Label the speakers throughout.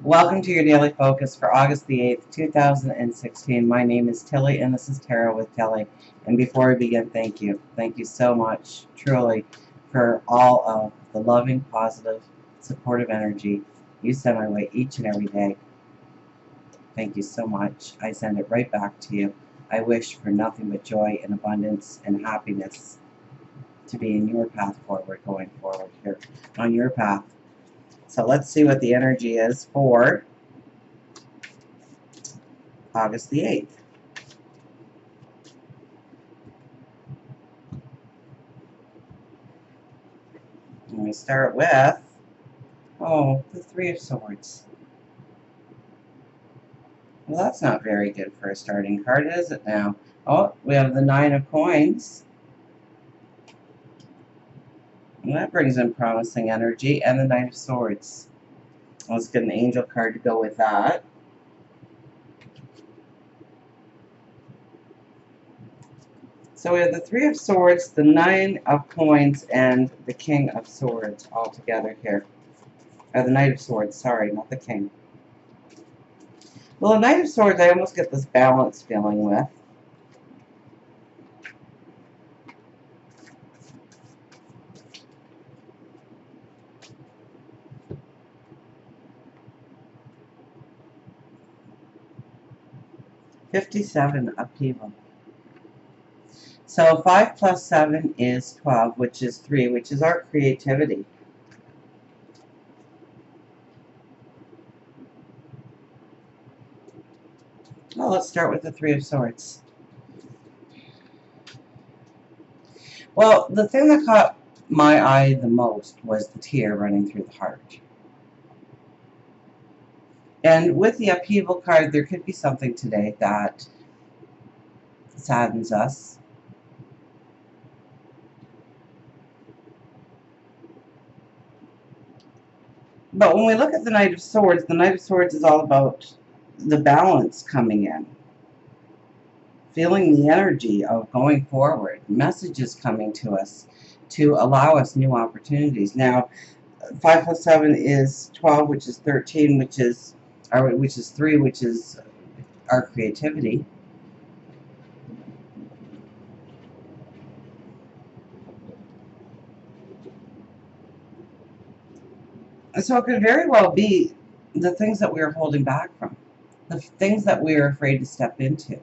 Speaker 1: Welcome to your daily focus for August the 8th, 2016. My name is Tilly, and this is Tarot with Tilly. And before we begin, thank you. Thank you so much, truly, for all of the loving, positive, supportive energy you send my way each and every day. Thank you so much. I send it right back to you. I wish for nothing but joy and abundance and happiness to be in your path forward, going forward here on your path. So let's see what the energy is for August the 8th. And we start with, the Three of Swords. Well, that's not very good for a starting card, is it now? Oh, we have the Nine of Coins. And that brings in promising energy, and the Knight of Swords. Let's get an angel card to go with that. So we have the Three of Swords, the Nine of Coins, and the King of Swords all together here. Or the Knight of Swords, sorry, not the King. Well, the Knight of Swords, I almost get this balance feeling with. '57 upheaval. So 5 plus 7 is 12, which is 3, which is our creativity. Well, let's start with the Three of Swords. Well, the thing that caught my eye the most was the tear running through the heart. And with the upheaval card, there could be something today that saddens us. But when we look at the Knight of Swords is all about the balance coming in. Feeling the energy of going forward. Messages coming to us to allow us new opportunities. Now, 5 plus 7 is 12, which is 13, which is 3, which is our creativity. So it could very well be the things that we are holding back from, the things that we are afraid to step into.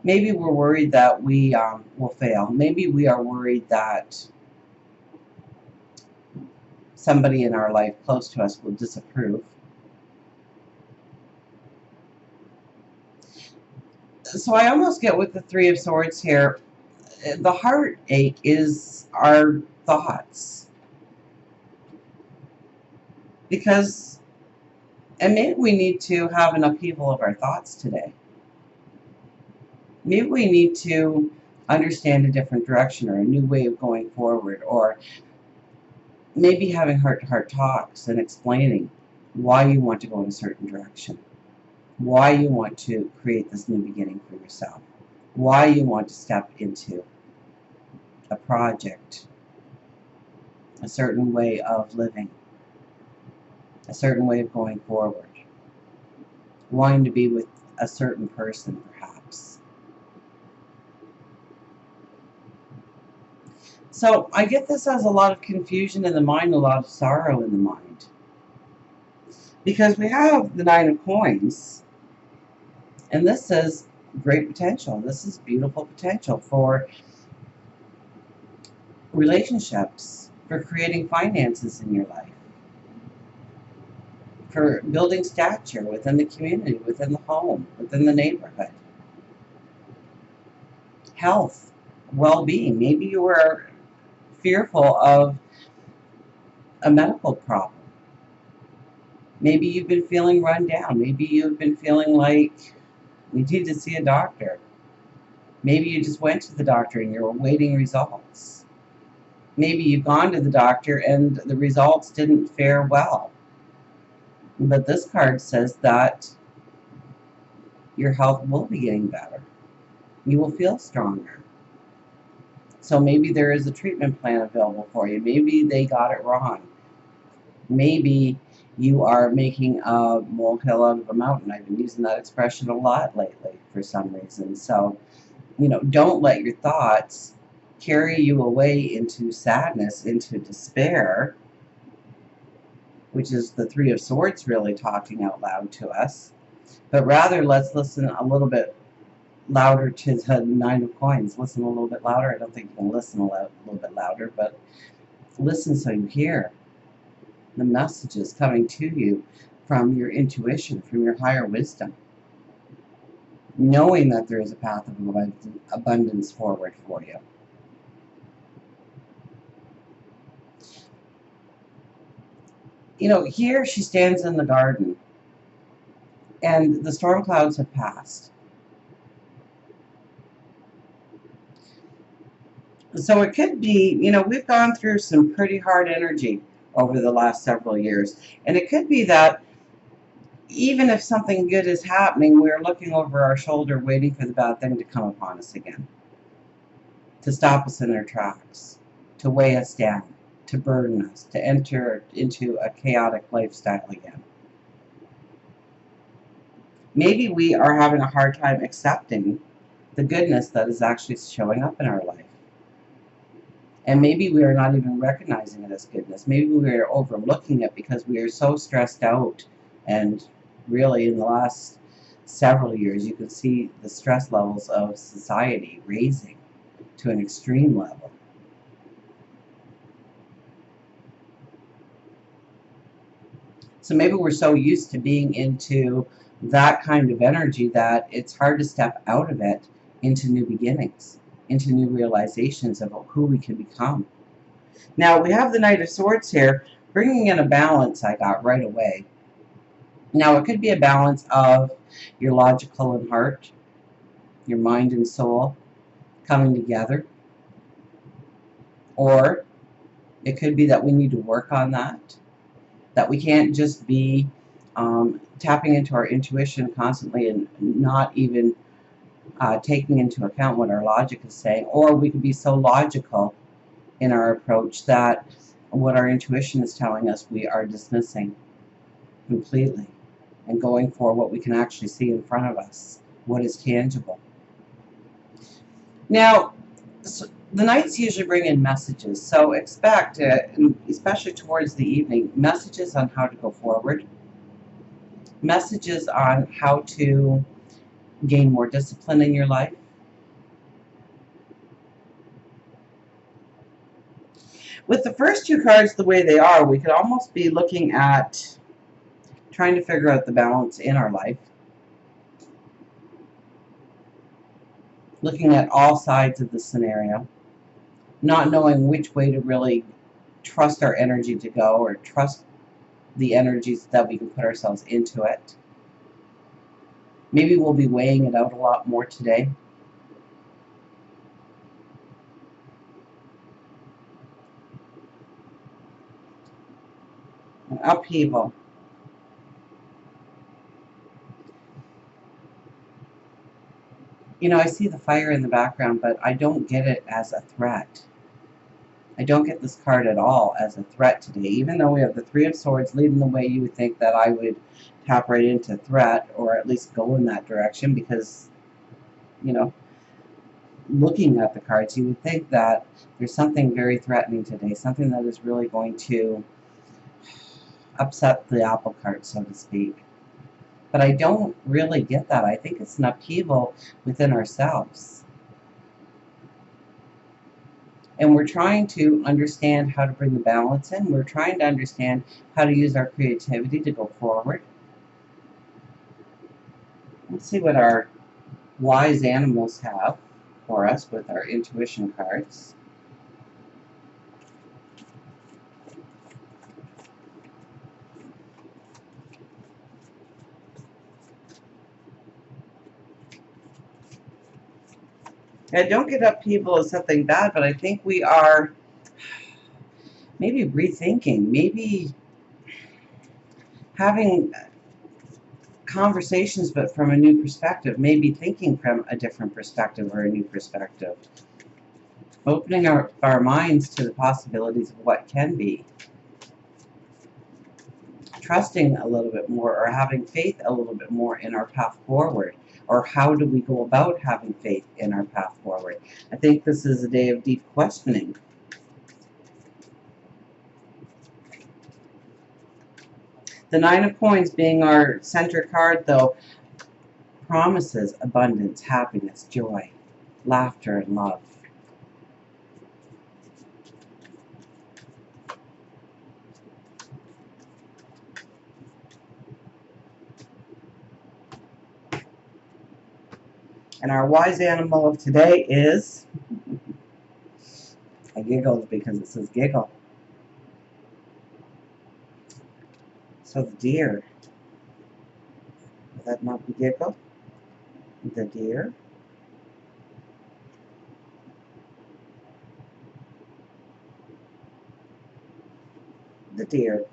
Speaker 1: Maybe we're worried that we will fail. Maybe we are worried that somebody in our life close to us will disapprove. So I almost get with the Three of Swords here, the heartache is our thoughts. Because, and maybe we need to have an upheaval of our thoughts today. Maybe we need to understand a different direction or a new way of going forward, or maybe having heart-to-heart talks and explaining why you want to go in a certain direction, why you want to create this new beginning for yourself, why you want to step into a project, a certain way of living, a certain way of going forward, wanting to be with a certain person perhaps. So I get this as a lot of confusion in the mind, a lot of sorrow in the mind. Because we have the Nine of Coins, and this is great potential. This is beautiful potential for relationships, for creating finances in your life, for building stature within the community, within the home, within the neighborhood. Health, well-being. Maybe you were fearful of a medical problem. Maybe you've been feeling run down. Maybe you've been feeling like you need to see a doctor. Maybe you just went to the doctor and you're awaiting results. Maybe you've gone to the doctor and the results didn't fare well. But this card says that your health will be getting better. You will feel stronger. So maybe there is a treatment plan available for you. Maybe they got it wrong. Maybe You are making a molehill out of a mountain. I've been using that expression a lot lately for some reason. So, don't let your thoughts carry you away into sadness, into despair, which is the Three of Swords really talking out loud to us. But rather, let's listen a little bit louder to the Nine of Coins. Listen a little bit louder. I don't think you can listen a little bit louder, but listen so you hear the messages coming to you from your intuition, from your higher wisdom, knowing that there is a path of abundance forward for you. Here she stands in the garden, and the storm clouds have passed. So it could be, we've gone through some pretty hard energy over the last several years. And it could be that even if something good is happening, we're looking over our shoulder waiting for the bad thing to come upon us again, to stop us in our tracks, to weigh us down, to burden us, to enter into a chaotic lifestyle again. Maybe we are having a hard time accepting the goodness that is actually showing up in our life. And maybe we are not even recognizing it as goodness. Maybe we are overlooking it because we are so stressed out. And really, in the last several years, you can see the stress levels of society raising to an extreme level. So maybe we're so used to being into that kind of energy that it's hard to step out of it into new beginnings, into new realizations of who we can become. Now, we have the Knight of Swords here, bringing in a balance I got right away. Now, it could be a balance of your logical and heart, your mind and soul coming together. Or it could be that we need to work on that we can't just be tapping into our intuition constantly and not even taking into account what our logic is saying. Or we could be so logical in our approach that what our intuition is telling us we are dismissing completely and going for what we can actually see in front of us, what is tangible. Now, the nights usually bring in messages, so expect, especially towards the evening, messages on how to go forward, messages on how to gain more discipline in your life. With the first two cards the way they are, we could almost be looking at trying to figure out the balance in our life, looking at all sides of the scenario, not knowing which way to really trust our energy to go or trust the energies that we can put ourselves into it. Maybe we'll be weighing it out a lot more today. An upheaval. I see the fire in the background, but I don't get it as a threat. I don't get this card at all as a threat today. Even though we have the Three of Swords leading the way, you would think that I would tap right into threat, or at least go in that direction, because, looking at the cards, you would think that there's something very threatening today, something that is really going to upset the apple cart, so to speak. But I don't really get that. I think it's an upheaval within ourselves. And we're trying to understand how to bring the balance in. We're trying to understand how to use our creativity to go forward. Let's see what our wise animals have for us with our intuition cards. I don't get upheaval as something bad, but I think we are maybe rethinking, maybe having conversations, but from a new perspective, maybe thinking from a different perspective or a new perspective. Opening our minds to the possibilities of what can be. trusting a little bit more, or having faith a little bit more in our path forward? Or how do we go about having faith in our path forward? I think this is a day of deep questioning. The Nine of Coins being our center card, though, promises abundance, happiness, joy, laughter, and love. And our wise animal of today is, I giggled because it says giggle. So the deer, would that not be giggle? The deer. The deer.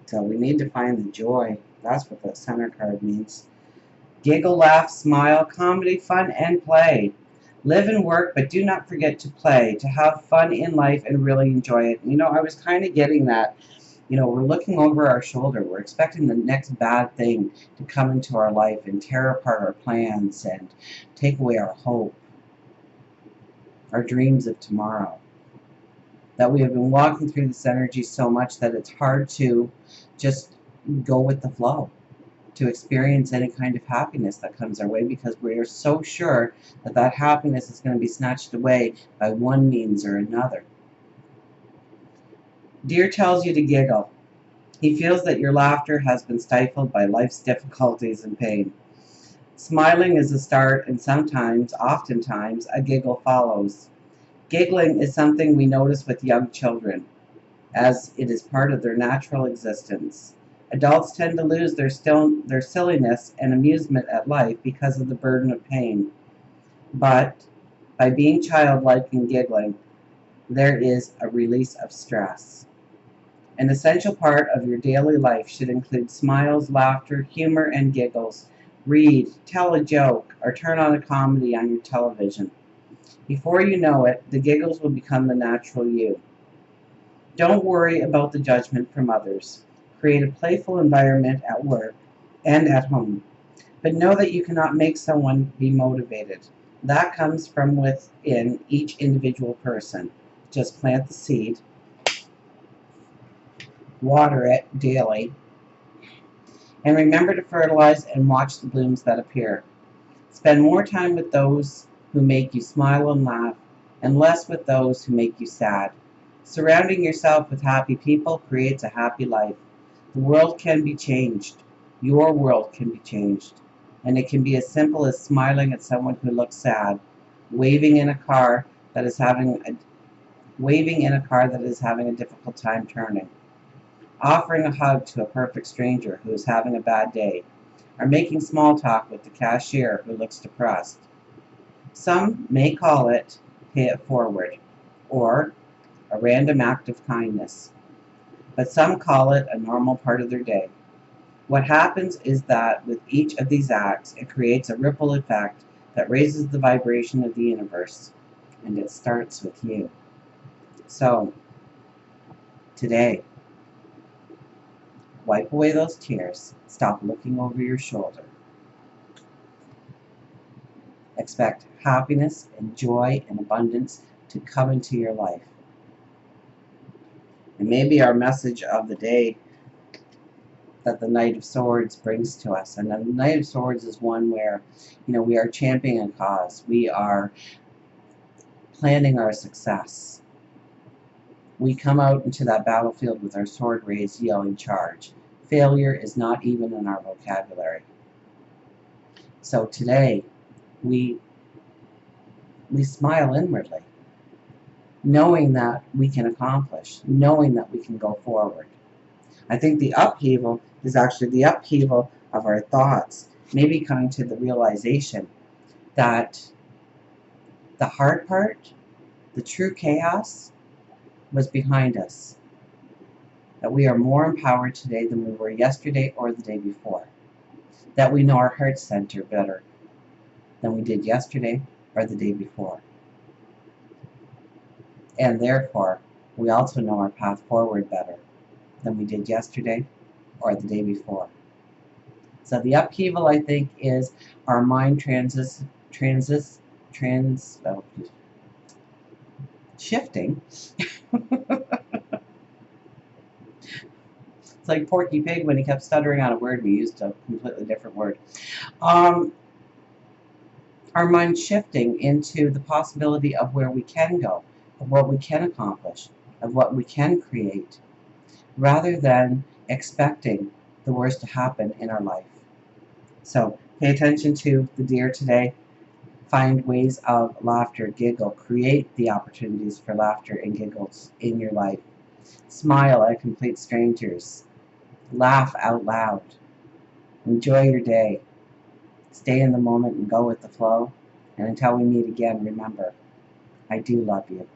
Speaker 1: So we need to find the joy. That's what the center card means. Giggle, laugh, smile, comedy, fun, and play. Live and work, but do not forget to play, to have fun in life and really enjoy it. You know, I was kind of getting that. You know, we're looking over our shoulder. We're expecting the next bad thing to come into our life and tear apart our plans and take away our hope, our dreams of tomorrow. That we have been walking through this energy so much that it's hard to just go with the flow, to experience any kind of happiness that comes our way, because we are so sure that that happiness is going to be snatched away by one means or another. Deer tells you to giggle. He feels that your laughter has been stifled by life's difficulties and pain. Smiling is a start, and sometimes, oftentimes, a giggle follows. Giggling is something we notice with young children, as it is part of their natural existence. Adults tend to lose their silliness and amusement at life because of the burden of pain. But by being childlike and giggling, there is a release of stress. An essential part of your daily life should include smiles, laughter, humor, and giggles. Read, tell a joke, or turn on a comedy on your television. Before you know it, the giggles will become the natural you. Don't worry about the judgment from others. Create a playful environment at work and at home. But know that you cannot make someone be motivated. That comes from within each individual person. Just plant the seed, water it daily, and remember to fertilize and watch the blooms that appear. Spend more time with those who make you smile and laugh, and less with those who make you sad. Surrounding yourself with happy people creates a happy life. The world can be changed. Your world can be changed. And it can be as simple as smiling at someone who looks sad, waving in a car that is having a difficult time turning, offering a hug to a perfect stranger who is having a bad day, or making small talk with the cashier who looks depressed. Some may call it pay it forward, or a random act of kindness, but some call it a normal part of their day. What happens is that with each of these acts, it creates a ripple effect that raises the vibration of the universe, and it starts with you. So, today, wipe away those tears. Stop looking over your shoulder. Expect happiness and joy and abundance to come into your life. And maybe our message of the day that the Knight of Swords brings to us. And the Knight of Swords is one where, we are championing a cause. We are planning our success. We come out into that battlefield with our sword raised, yelling charge. Failure is not even in our vocabulary. So today, we smile inwardly, knowing that we can accomplish, knowing that we can go forward. I think the upheaval is actually the upheaval of our thoughts, maybe coming to the realization that the hard part, the true chaos, was behind us. That we are more empowered today than we were yesterday or the day before. That we know our heart center better than we did yesterday or the day before. And therefore, We also know our path forward better than we did yesterday or the day before. So the upheaval, I think, is our mind shifting. It's like Porky Pig when he kept stuttering on a word. We used a completely different word. Um, our mind shifting into the possibility of where we can go, of what we can accomplish, of what we can create, rather than expecting the worst to happen in our life. So pay attention to the deer today. Find ways of laughter, giggle, create the opportunities for laughter and giggles in your life. Smile at complete strangers. Laugh out loud. Enjoy your day. Stay in the moment and go with the flow. And until we meet again, remember, I do love you.